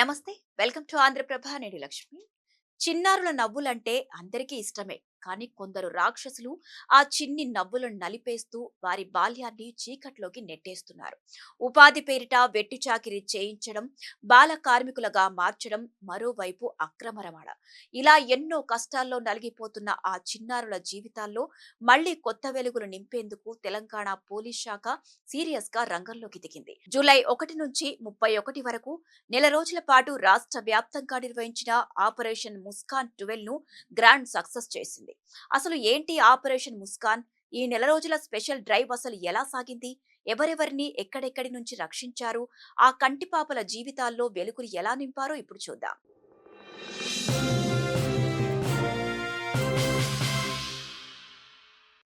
నమస్తే. Welcome to Andhra Prabha. నేను లక్ష్మి. చిన్నారుల నవ్వులంటే అందరికీ ఇష్టమే. కానీ కొందరు రాక్షసులు ఆ చిన్ని నవ్వులను నలిపేస్తూ వారి బాల్యాన్ని చీకట్లోకి నెట్టేస్తున్నారు. ఉపాధి పేరిట వెట్టి చాకిరీ చేయించడం, బాల కార్మికులుగా మార్చడం, మరోవైపు అక్రమ రవాణా. ఇలా ఎన్నో కష్టాల్లో నలిగిపోతున్న ఆ చిన్నారుల జీవితాల్లో మళ్లీ కొత్త వెలుగులు నింపేందుకు తెలంగాణ పోలీస్ శాఖ సీరియస్ గా రంగంలోకి దిగింది. జూలై 1 నుంచి 31 వరకు నెల రోజుల పాటు రాష్ట్ర వ్యాప్తంగా నిర్వహించిన ఆపరేషన్ ముస్కాన్ 12 ను గ్రాండ్ సక్సెస్ చేసింది. అసలు ఏంటి ఆపరేషన్ ముస్కాన్? ఈ నెల రోజుల స్పెషల్ డ్రైవ్ అసలు ఎలా సాగింది? ఎవరెవరిని ఎక్కడెక్కడి నుంచి రక్షించారు? ఆ కంటిపాపల జీవితాల్లో వెలుగులు ఎలా నింపారో ఇప్పుడు చూద్దాం.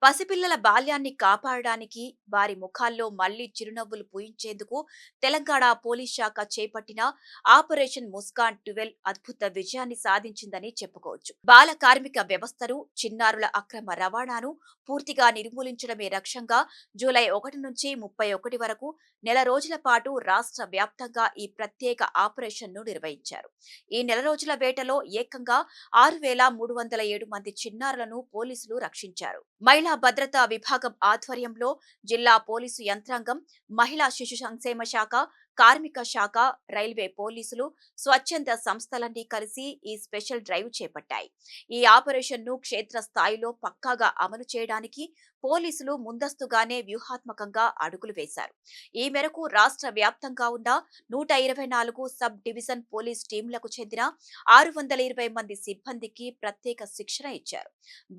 పసిపిల్లల బాల్యాన్ని కాపాడడానికి, వారి ముఖాల్లో మళ్లీ చిరునవ్వులు పూయించేందుకు తెలంగాణ పోలీస్ శాఖ చేపట్టిన ఆపరేషన్ ముస్కాన్ 12 అద్భుత విజయాన్ని సాధించిందని చెప్పుకోవచ్చు. బాల కార్మిక వ్యవస్థను, చిన్నారుల అక్రమ రవాణాను పూర్తిగా నిర్మూలించడమే లక్ష్యంగా జూలై 1 నుంచి 31 వరకు నెల రోజుల పాటు రాష్ట్ర వ్యాప్తంగా ఈ ప్రత్యేక ఆపరేషన్ను నిర్వహించారు. ఈ నెల రోజుల వేటలో ఏకంగా 6,307 మంది చిన్నారులను పోలీసులు రక్షించారు. మహిళా భద్రతా విభాగం ఆధ్వర్యంలో జిల్లా పోలీసు యంత్రాంగం, మహిళా శిశు సంక్షేమ శాఖ, కార్మిక శాఖ, రైల్వే పోలీసులు, స్వచ్ఛంద సంస్థలన్నీ కలిసి ఈ స్పెషల్ డ్రైవ్ చేపట్టాయి. ఈ ఆపరేషన్ ను క్షేత్ర స్థాయిలో పక్కాగా అమలు చేయడానికి పోలీసులు ముందస్తుగానే వ్యూహాత్మకంగా అడుగులు వేశారు. ఈ మేరకు రాష్ట్ర వ్యాప్తంగా ఉన్న 124 సబ్ డివిజన్ పోలీస్ టీంలకు చెందిన 620 మంది సిబ్బందికి ప్రత్యేక శిక్షణ ఇచ్చారు.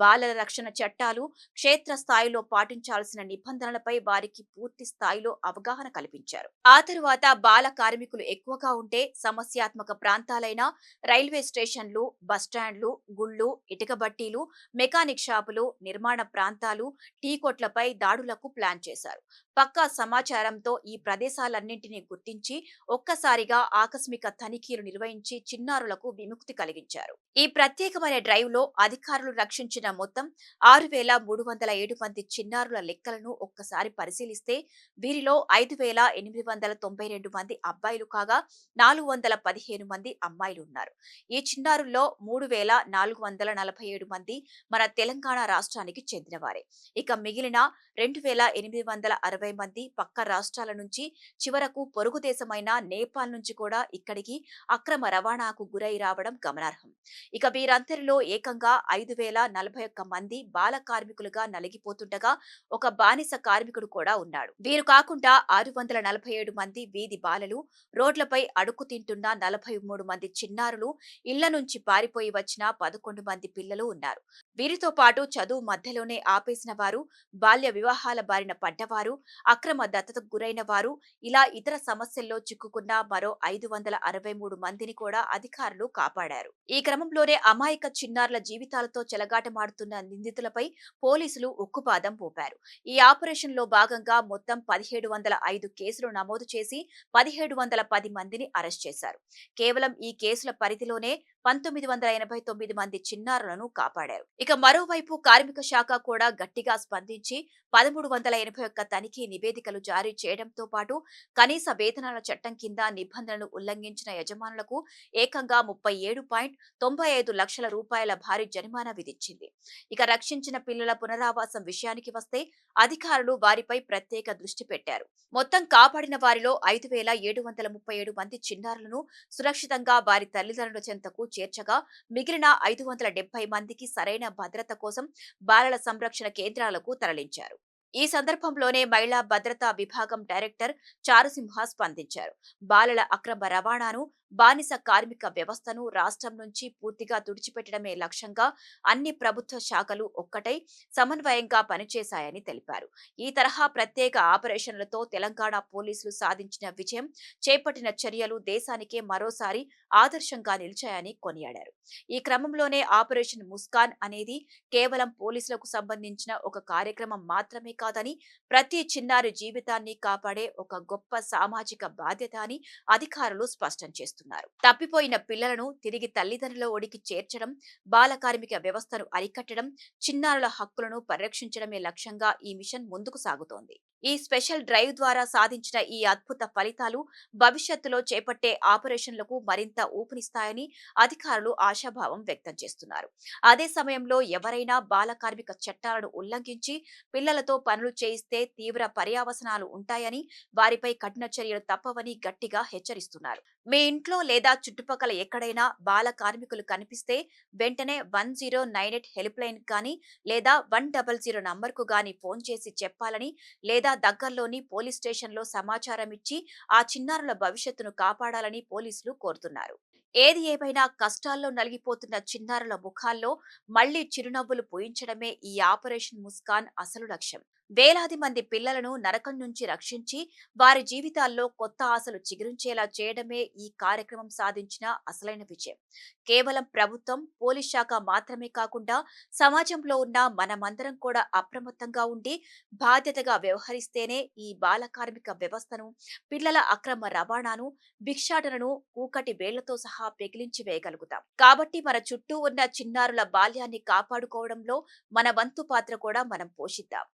బాలల రక్షణ చట్టాలు, క్షేత్ర స్థాయిలో పాటించాల్సిన నిబంధనలపై వారికి పూర్తి స్థాయిలో అవగాహన కల్పించారు. ఆ తరువాత బాల కార్మికులు ఎక్కువగా ఉంటే సమస్యాత్మక ప్రాంతాలైన రైల్వే స్టేషన్లు, బస్టాండ్లు, గుళ్లు, ఇటుక బట్టీలు, మెకానిక్ షాపులు, నిర్మాణ ప్రాంతాలు, టీ కొట్లపై దాడులకు ప్లాన్ చేశారు. పక్కా సమాచారంతో ఈ ప్రదేశాలన్నింటినీ గుర్తించి ఒక్కసారిగా ఆకస్మిక తనిఖీలు నిర్వహించి చిన్నారులకు విముక్తి కలిగించారు. ఈ ప్రత్యేకమైన డ్రైవ్ లో అధికారులు రక్షించిన మొత్తం 6,307 మంది చిన్నారుల లెక్కలను ఒక్కసారి పరిశీలిస్తే వీరిలో 5,892 మంది అబ్బాయిలు కాగా 415 మంది అమ్మాయిలు ఉన్నారు. ఈ చిన్నారుల్లో 3,447 మంది మన తెలంగాణ రాష్ట్రానికి చెందినవారే. ఇక మిగిలిన 2,860 మంది పక్క రాష్ట్రాల నుంచి, చివరకు పొరుగు దేశమైన నేపాల్ నుంచి కూడా ఇక్కడికి అక్రమ రవాణాకు గురై రావడం గమనార్హం. ఇక వీరందరిలో ఏకంగా 5,041 మంది బాల కార్మికులుగా నలిగిపోతుండగా ఒక బానిస కార్మికుడు కూడా ఉన్నాడు. వీరు కాకుండా 647 మంది వీధి బాలలు, రోడ్లపై అడుక్కు తింటున్న 43 మంది చిన్నారులు, ఇళ్ల నుంచి పారిపోయి వచ్చిన 11 మంది పిల్లలు ఉన్నారు. వీరితో పాటు చదువు మధ్యలోనే ఆపేసిన వారు, బాల్య వివాహాల బారిన పడ్డవారు, అక్రమ దత్తతకు గురైన వారు, ఇలా ఇతర సమస్యల్లో చిక్కుకున్న మరో 563 మందిని కూడా అధికారులు కాపాడారు. ఈ క్రమంలోనే అమాయక చిన్నారుల జీవితాలతో చెలగాటమాడుతున్న నిందితులపై పోలీసులు ఉక్కుపాదం మోపారు. ఈ ఆపరేషన్ లో భాగంగా మొత్తం 1,705 కేసులు నమోదు చేసి 1,710 మందిని అరెస్ట్ చేశారు. కేవలం ఈ కేసుల పరిధిలోనే 1,989 మంది చిన్నారులను కాపాడారు. ఇక మరోవైపు కార్మిక శాఖ కూడా గట్టిగా స్పందించి 1,381 తనిఖీ నివేదికలు జారీ చేయడంతో పాటు కనీస వేతనాల చట్టం కింద నిబంధనలు ఉల్లంఘించిన యజమానులకు ఏకంగా 37.95 లక్షల రూపాయల భారీ జరిమానా విధించింది. ఇక రక్షించిన పిల్లల పునరావాసం విషయానికి వస్తే అధికారులు వారిపై ప్రత్యేక దృష్టి పెట్టారు. మొత్తం కాపాడిన వారిలో 5,737 మంది చిన్నారులను సురక్షితంగా వారి తల్లిదండ్రుల చెంతకు చేర్చగా మిగిలిన 570 మందికి సరైన భద్రత కోసం బాలల సంరక్షణ కేంద్రాలకు తరలించారు. ఈ సందర్భంలోనే మహిళా భద్రతా విభాగం డైరెక్టర్ చారుసింహ స్పందించారు. బాలల అక్రమ రవాణాను, బానిస కార్మిక వ్యవస్థను రాష్ట్రం నుంచి పూర్తిగా తుడిచిపెట్టడమే లక్ష్యంగా అన్ని ప్రభుత్వ శాఖలు ఒక్కటై సమన్వయంగా పనిచేశాయని తెలిపారు. ఈ తరహా ప్రత్యేక ఆపరేషన్లతో తెలంగాణ పోలీసులు సాధించిన విజయం, చేపట్టిన చర్యలు దేశానికే మరోసారి ఆదర్శంగా నిలిచాయని కొనియాడారు. ఈ క్రమంలోనే ఆపరేషన్ ముస్కాన్ అనేది కేవలం పోలీసులకు సంబంధించిన ఒక కార్యక్రమం మాత్రమే కాదని, ప్రతి చిన్నారి జీవితాన్ని కాపాడే ఒక గొప్ప సామాజిక బాధ్యత అని అధికారులు స్పష్టం చేస్తున్నారు. తప్పిపోయిన పిల్లలను తిరిగి తల్లిదండ్రుల ఒడికి చేర్చడం, బాల కార్మిక వ్యవస్థను అరికట్టడం, చిన్నారుల హక్కులను పరిరక్షించడమే లక్ష్యంగా ఈ మిషన్ ముందుకు సాగుతోంది. ఈ స్పెషల్ డ్రైవ్ ద్వారా సాధించిన ఈ అద్భుత ఫలితాలు భవిష్యత్తులో చేపట్టే ఆపరేషన్లకు మరింత ఊపునిస్తాయని అధికారులు ఆశాభావం వ్యక్తం చేస్తున్నారు. అదే సమయంలో ఎవరైనా బాల కార్మిక చట్టాలను ఉల్లంఘించి పిల్లలతో పనులు చేయిస్తే తీవ్ర పర్యవసానాలు ఉంటాయని, వారిపై కఠిన చర్యలు తప్పవని గట్టిగా హెచ్చరిస్తున్నారు. మీ ఇంట్లో లేదా చుట్టుపక్కల ఎక్కడైనా బాల కార్మికులు కనిపిస్తే వెంటనే 1098 హెల్ప్ లైన్ కానీ లేదా 100 నంబర్కు గాని ఫోన్ చేసి చెప్పాలని, లేదా దగ్గర్లోని పోలీస్ స్టేషన్లో సమాచారం ఇచ్చి ఆ చిన్నారుల భవిష్యత్తును కాపాడాలని పోలీసులు కోరుతున్నారు. ఏది ఏమైనా కష్టాల్లో నలిగిపోతున్న చిన్నారుల ముఖాల్లో మళ్లీ చిరునవ్వులు పూయించడమే ఈ ఆపరేషన్ ముస్కాన్ అసలు లక్ష్యం. వేలాది మంది పిల్లలను నరకం నుంచి రక్షించి వారి జీవితాల్లో కొత్త ఆశలు చిగురించేలా చేయడమే ఈ కార్యక్రమం సాధించిన అసలైన విజయం. కేవలం ప్రభుత్వం, పోలీస్ శాఖ మాత్రమే కాకుండా సమాజంలో ఉన్న మనమందరం కూడా అప్రమత్తంగా ఉండి బాధ్యతగా వ్యవహరిస్తేనే ఈ బాల కార్మిక వ్యవస్థను, పిల్లల అక్రమ రవాణాను, భిక్షాటనను కూకటి వేళ్లతో సహా పెకిలించి వేయగలుగుతాం. కాబట్టి మన చుట్టూ ఉన్న చిన్నారుల బాల్యాన్ని కాపాడుకోవడంలో మన వంతు పాత్ర కూడా మనం పోషిద్దాం.